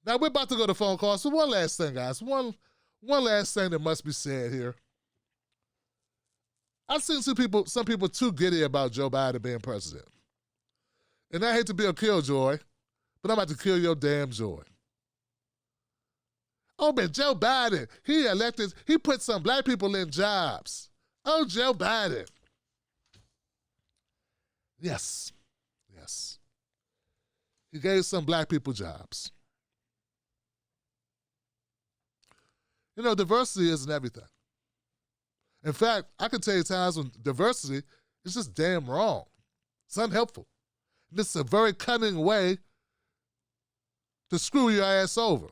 Now we're about to go to phone calls. So one last thing, guys. One last thing that must be said here. I've seen some people too giddy about Joe Biden being president. And I hate to be a killjoy, but I'm about to kill your damn joy. Oh, but Joe Biden, he put some black people in jobs. Oh, Joe Biden. Yes. He gave some black people jobs. You know, diversity isn't everything. In fact, I can tell you times when diversity is just damn wrong. It's unhelpful. This is a very cunning way to screw your ass over.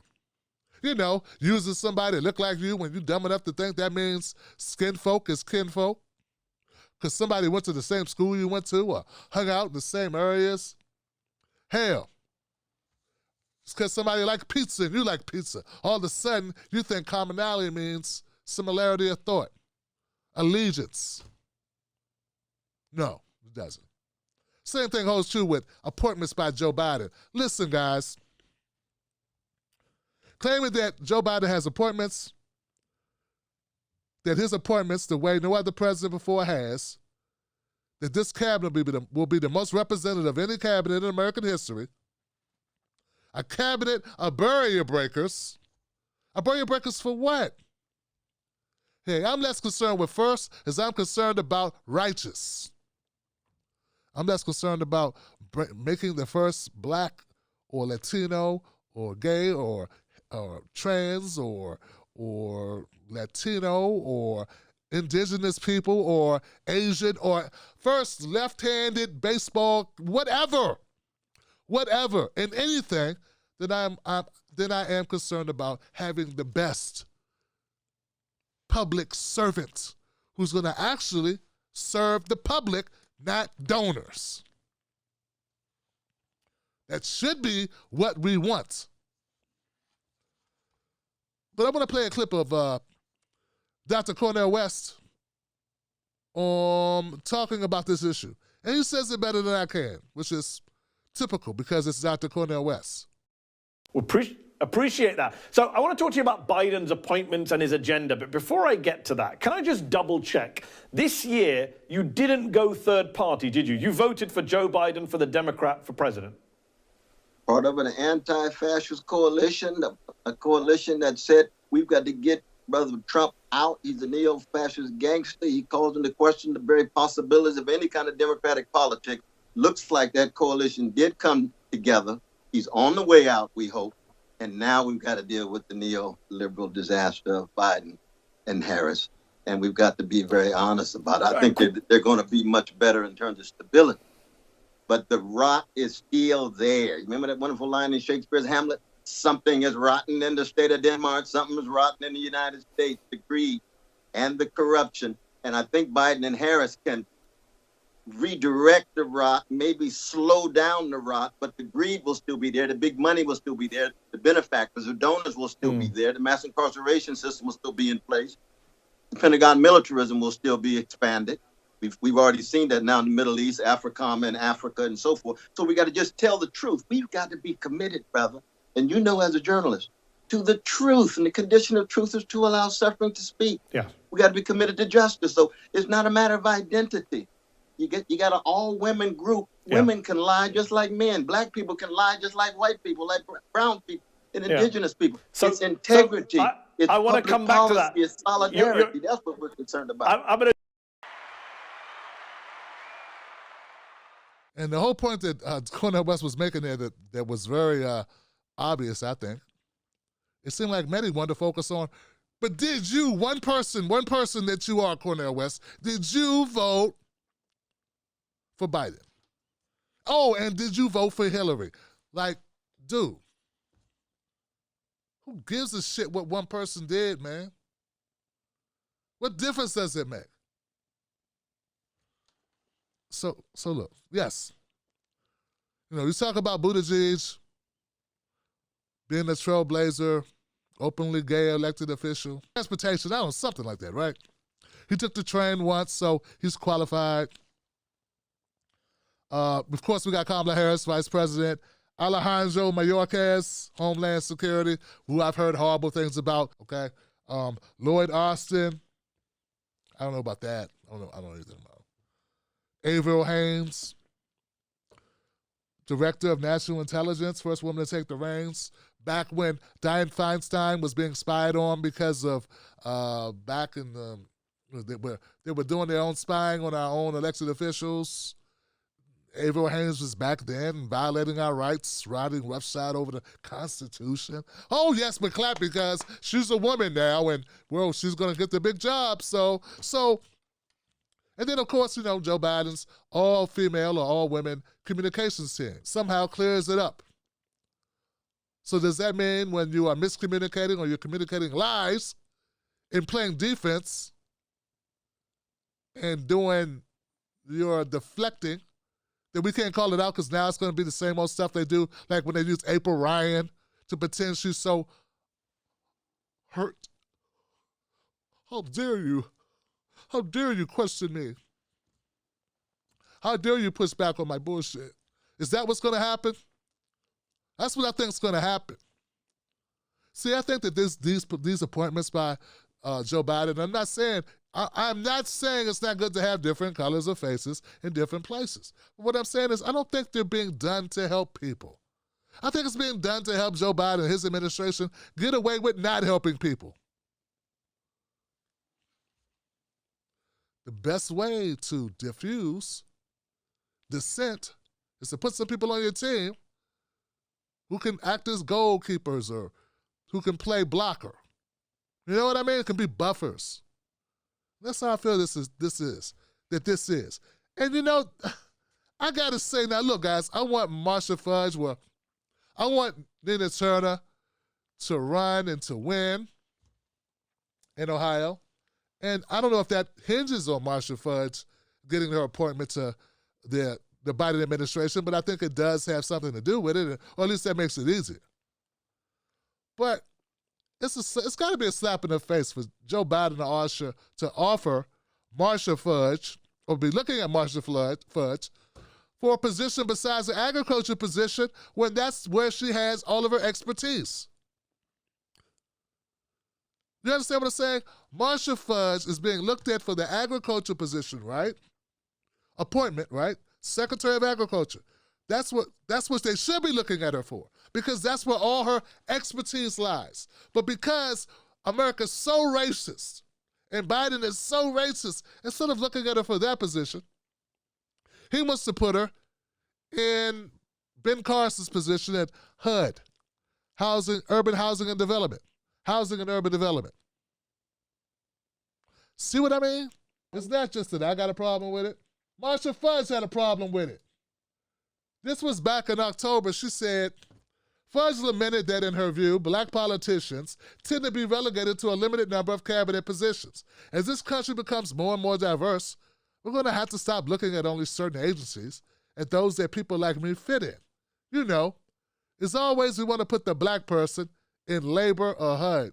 You know, using somebody that look like you when you're dumb enough to think that means skin folk is kinfolk. Because somebody went to the same school you went to or hung out in the same areas. Hell, it's because somebody like pizza and you like pizza. All of a sudden, you think commonality means similarity of thought, allegiance. No, it doesn't. Same thing holds true with appointments by Joe Biden. Listen, guys. Claiming that Joe Biden has appointments, that his appointments, the way no other president before has, that this cabinet will be the most representative of any cabinet in American history, a cabinet of barrier breakers. A barrier breakers for what? Hey, I'm less concerned with first as I'm concerned about righteous. I'm less concerned about making the first black or Latino or gay or trans or Latino or indigenous people or Asian or first left-handed baseball, whatever, and anything, then I am concerned about having the best public servant who's going to actually serve the public, not donors. That should be what we want. But I want to play a clip of Dr. Cornel West talking about this issue. And he says it better than I can, which is typical because it's Dr. Cornel West. We appreciate that. So I want to talk to you about Biden's appointments and his agenda. But before I get to that, can I just double check? This year, you didn't go third party, did you? You voted for Joe Biden for the Democrat for president. Part of an anti-fascist coalition, a coalition that said we've got to get Brother Trump out. He's a neo-fascist gangster. He calls into question the very possibilities of any kind of democratic politics. Looks like that coalition did come together. He's on the way out, we hope. And now we've got to deal with the neoliberal disaster of Biden and Harris. And we've got to be very honest about it. I think they're going to be much better in terms of stability. But the rot is still there. Remember that wonderful line in Shakespeare's Hamlet? Something is rotten in the state of Denmark. Something is rotten in the United States. The greed and the corruption. And I think Biden and Harris can redirect the rot, maybe slow down the rot, but the greed will still be there. The big money will still be there. The benefactors, the donors will still be there. The mass incarceration system will still be in place. The Pentagon militarism will still be expanded. We've already seen that now in the Middle East, AFRICOM and Africa and so forth. So we got to just tell the truth. We've got to be committed, brother. And you know, as a journalist, to the truth. And the condition of truth is to allow suffering to speak. Yeah. We got to be committed to justice. So it's not a matter of identity. You got an all-women group. Yeah. Women can lie just like men. Black people can lie just like white people, like brown people, and indigenous people. So it's integrity. It's I want to come back to that. It's solidarity. That's what we're concerned about. I'm going to. And the whole point that Cornel West was making there that was very obvious, I think, it seemed like many wanted to focus on, but did you, one person that you are, Cornel West, did you vote for Biden? Oh, and did you vote for Hillary? Like, dude, who gives a shit what one person did, man? What difference does it make? So look, yes. You know, you talk about Buttigieg being a trailblazer, openly gay elected official. Transportation, I don't know, something like that, right? He took the train once, so he's qualified. Of course, we got Kamala Harris, vice president. Alejandro Mayorkas, Homeland Security, who I've heard horrible things about, okay? Lloyd Austin, I don't know about that. I don't know anything about it. Avril Haines, Director of National Intelligence, first woman to take the reins, back when Dianne Feinstein was being spied on because of back in the, they were doing their own spying on our own elected officials. Avril Haines was back then violating our rights, riding roughshod over the Constitution. Oh, yes, but clap because she's a woman now and, well, she's going to get the big job. So, and then, of course, Joe Biden's all-female or all-women communications team somehow clears it up. So does that mean when you are miscommunicating or you're communicating lies and playing defense and doing your deflecting, that we can't call it out because now it's going to be the same old stuff they do, like when they use April Ryan to pretend she's so hurt? How dare you? How dare you question me? How dare you push back on my bullshit? Is that what's going to happen? That's what I think is going to happen. See, I think that these appointments by Joe Biden, I'm not saying it's not good to have different colors of faces in different places. But what I'm saying is I don't think they're being done to help people. I think it's being done to help Joe Biden and his administration get away with not helping people. The best way to diffuse dissent is to put some people on your team who can act as goalkeepers or who can play blocker. You know what I mean? It can be buffers. That's how I feel this is. And I got to say now, look, guys, I want Marcia Fudge, I want Nina Turner to run and to win in Ohio. And I don't know if that hinges on Marcia Fudge getting her appointment to the Biden administration, but I think it does have something to do with it, or at least that makes it easier. But it's got to be a slap in the face for Joe Biden to offer Marcia Fudge, or be looking at Marcia Fudge, for a position besides the agriculture position when that's where she has all of her expertise. You understand what I'm saying? Marcia Fudge is being looked at for the agriculture position, right? Appointment, right? Secretary of Agriculture. That's what they should be looking at her for, because that's where all her expertise lies. But because America's so racist and Biden is so racist, instead of looking at her for that position, he wants to put her in Ben Carson's position at HUD, Urban Housing and Development. Housing and Urban Development. See what I mean? It's not just that I got a problem with it. Marcia Fudge had a problem with it. This was back in October. She said, Fudge lamented that in her view, black politicians tend to be relegated to a limited number of cabinet positions. As this country becomes more and more diverse, we're going to have to stop looking at only certain agencies and those that people like me fit in. As always, we want to put the black person in labor or HUD.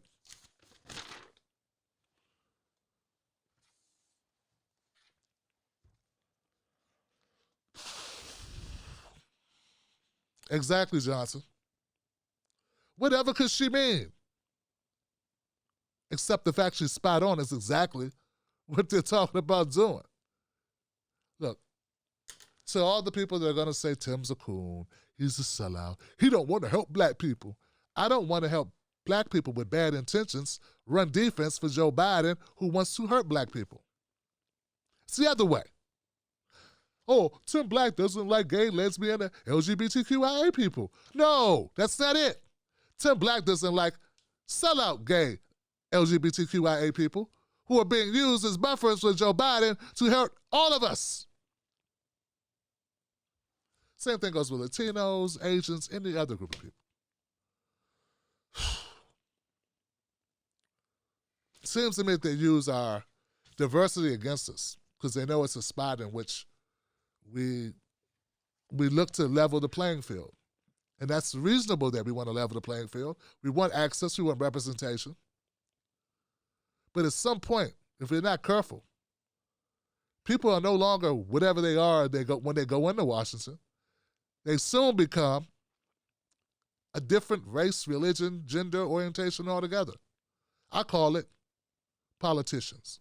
Exactly, Johnson. Whatever could she mean? Except the fact she's spot on is exactly what they're talking about doing. Look, to all the people that are going to say Tim's a coon, he's a sellout, he don't want to help black people. I don't want to help black people with bad intentions run defense for Joe Biden, who wants to hurt black people. It's the other way. Oh, Tim Black doesn't like gay, lesbian, and LGBTQIA people. No, that's not it. Tim Black doesn't like sellout gay LGBTQIA people who are being used as buffers for Joe Biden to hurt all of us. Same thing goes with Latinos, Asians, any other group of people. It seems to me that they use our diversity against us because they know it's a spot in which we look to level the playing field. And that's reasonable that we want to level the playing field. We want access, we want representation. But at some point, if we're not careful, people are no longer whatever they are when they go into Washington. They soon become a different race, religion, gender, orientation altogether. I call it politicians.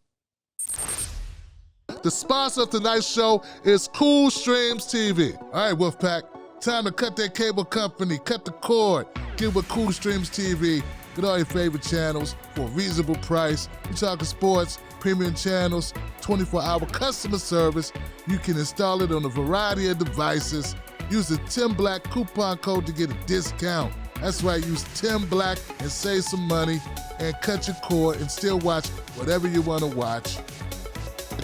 The sponsor of tonight's show is Cool Streams TV. All right, Wolfpack, time to cut that cable company, cut the cord, get with Cool Streams TV. Get all your favorite channels for a reasonable price. We're talking sports, premium channels, 24-hour customer service. You can install it on a variety of devices. Use the Tim Black coupon code to get a discount. That's right, use Tim Black and save some money and cut your cord and still watch whatever you want to watch.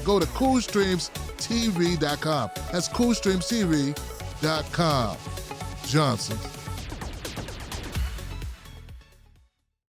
Go to CoolStreamsTV.com. That's CoolStreamsTV.com. Johnson.